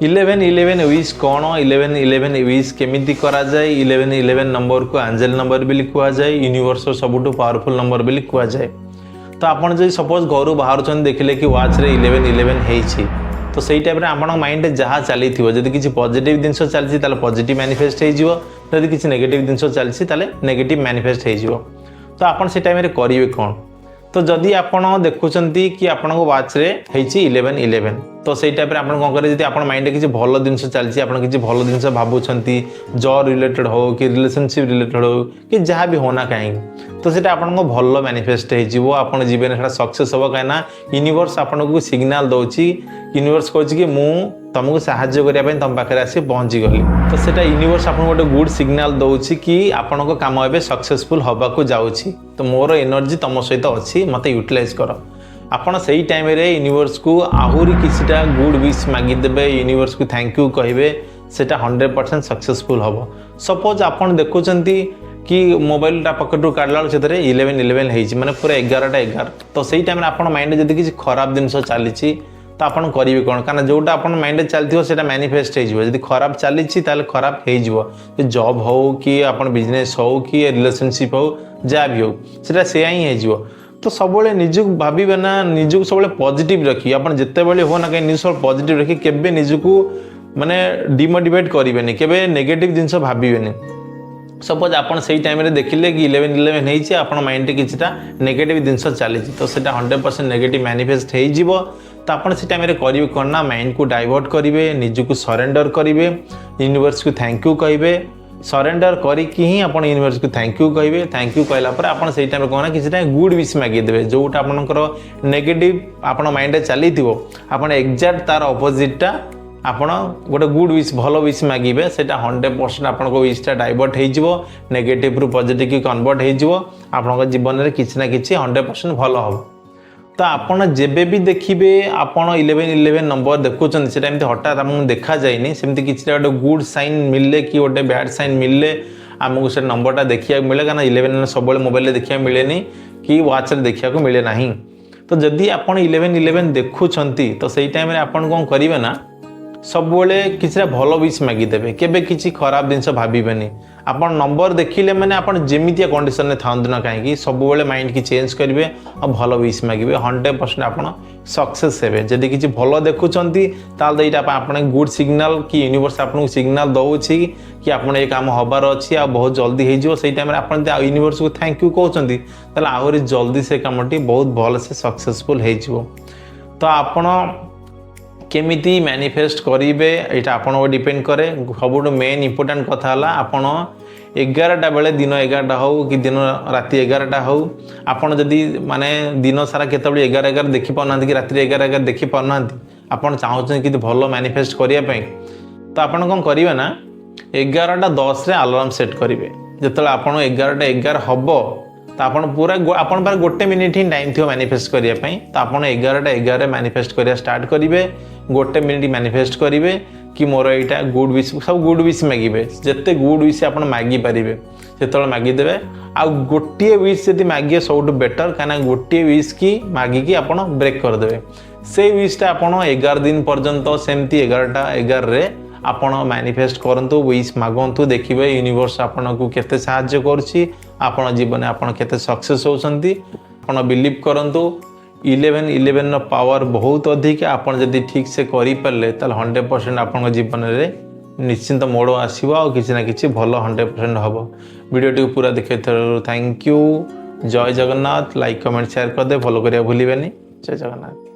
1111 wish कौन 1111 wish केमिति करा जाए 1111 नंबर को एंजल नंबर भी कह जाए यूनिवर्स सबुठ पावरफुल नंबर भी कह जाए। तो आपड़ जो सपोज घर बाहर देखिले कि वाच रे 1111 है तो सही टाइम रे आपन माइंड जहाँ चली जदि किसी पॉजिटिव जिनस चलती पॉजिटिव मैनिफेस्ट हो किसी नेगेटिव जिनस चलती नेगेटिव मैनिफेस्ट हो तो आपन से टाइम रे करिवे कौन। तो जदि आपन देखुंती कि आपण वाच रे 1111 तो सही टाइप आप कौन करें जब आप माइंड किसी भल जिन चलती आप किसी भल जिन भावुंट जॉब रिलेटेड हो कि रिलेशनशिप रिलेटेड हो कि जहाँ भी होना कहीं तो सीटा आपको भल मैनिफेस्ट हो जीवन से सक्सेस हम कहीं यूनिवर्स आपको सिग्नाल दौर यूनिवर्स कहूँ कि मुझे तुमको साहाय्य करने तुम पाखे आसी पहुँची गली तो सीटा यूनिवर्स आपको गोटे गुड सिग्नाल दौर कि आपण काम ए सक्सेसफुल होगा जाऊँगी तो मोर एनर्जी तुम सहित अच्छी मत यूटिलाइज कर आपण से टाइम रे यूनिवर्स को आहरी किसीटा गुड विश मागिदेवे यूनिवर्स को थैंक यू कहे सेटा 100% सक्सेसफुल हम। सपोज आपन देखुंती कि मोबाइल पकेट काढ़ला 1111 है माने पूरा 11 तो सही टाइम आप माइंड जब किसी खराब जिन चली तो आपन करेंगे कौन कारण जोटा आप माइंड चलती से मैनिफेस्ट हो खराब चली खराब हो जॉब हो कि आप बिजनेस हो कि रिलेशनशिप हो जहाँ भी हो सीटा से ही हो। तो सब निजुक भावे ना निजुक सब पॉजिटिव रखी आप जिते बड़े हो ना कहीं निज सब पॉजिटिव रखी केबे निजुक माने डिमोटिवेट करेंगे केबे नेगेटिव जिनस भावे। सपोज आप से टाइम रे देखिले कि 1111 आप माइंड किसीटा नेगेटिव जिनस चली तो सीटा 100% नेगेटिव मैनिफेस्ट हो तो आप से टाइम करेंगे कौन ना माइंड को डाइवर्ट करेंगे निजुक सरेंडर करेंगे यूनिवर्स को थैंक यू कहे सरेंडर करके ही आप यूनिवर्स को थैंक यू कहे थैंक यू कहला आप से टाइम कौन किसी गुड विश मागिदेवे जोटा आपंकर नेगेटिव आप माइंड चली आप एक्जाक्ट तार अपोजिटा आपण गोटे गुड विश भल विश मागिबे सेटा 100% आपनको विशटा डाइवर्ट हो नेगेटिव रु पॉजिटिव की कन्वर्ट हो आपन जीवन में किसी ना किसी 100% भल हम। तो आपन जेबे भी देखिए आपन 1111 नंबर देखुं से हठात आमको देखा जाए सेमती किसी गोटे गुड साइन मिले कि गोटे बैड साइन मिले आमको से नंबरटा देखा मिले कारण 11 सब मोबाइल देखा मिले कि वाच देखा मिले ना। तो जदि आप 1111 देखुं तो सही टाइम आपन कौन करेंगे ना सब किसी भल विश मागिदेवे केबे किसी खराब जिनस भावेनि आप नंबर देखिले मैंने आप जमितिया कंडीशन में था ना कहीं सब माइंड की चेंज करेंगे और भल विश मागे 100% आप सक्सेस हे जदि किसी भल देखुंत आप गुड सिग्नाल कि यूनिवर्स आपको सिग्नाल दौर कि आप काम हबार अच्छी आ बहुत जल्दी हो टाइम आप यूनिवर्स को थैंक यू कहते आहरी जल्दी से कमटी बहुत भल से सक्सेसफुल हो। तो आप केमिति मैनिफेस्ट करेंगे यहाँ आपन डिपेंड करे सब मेन इंपोर्टेंट कथा आपन 11टा बेले दिन 11टा हो कि दिन राति 11टा हो आपन जदि माने दिन सारा केतबे 11 देखि पाना कि राति 11 देखि पाना आपन चाहते कि भल मैनिफेस्ट करने तो आपन कौन करेंगे ना 11:10 रे अलार्म सेट करेंगे जिते आपन 11:11 हम तो आप पूरा आपन पर गोटे मिनिट ही टाइम थी मैनिफेस्ट करने तो आप 11:11 मैनिफेस्ट करिया स्टार्ट करेंगे गोटे मिनिट मैनिफेस्ट करेंगे कि मोर यहाँ गुड विश सब गुड विश मागे जिते गुड विश आप मागिपारे से मागिदेवे आ गोटे विश जब मागे सब बेटर कहीं गोटे विश की मागिकी आप ब्रेक करदे से विशटा आप 11 दिन पर्यंत सेमती 11:11 रे आपण मैनिफेस्ट करंतु विश मागंतु देखिए यूनिवर्स आपन को केते सहाय्य करछि आपण जीवन आपन केते सक्सेस होसंती आपण बिलीव करंतु 1111 नो पावर बहुत अधिक आपन जदि ठीक से करि परले तल 100% आपन जीवन में निश्चिंत मोड़ आसीबो आ किछि ना किछि भलो 100% हबो। वीडियो टी पूरा देखे थैंक यू। जय जगन्नाथ। लाइक कमेंट शेयर कर दे फॉलो करिया भूलिबेनी। जय जगन्नाथ।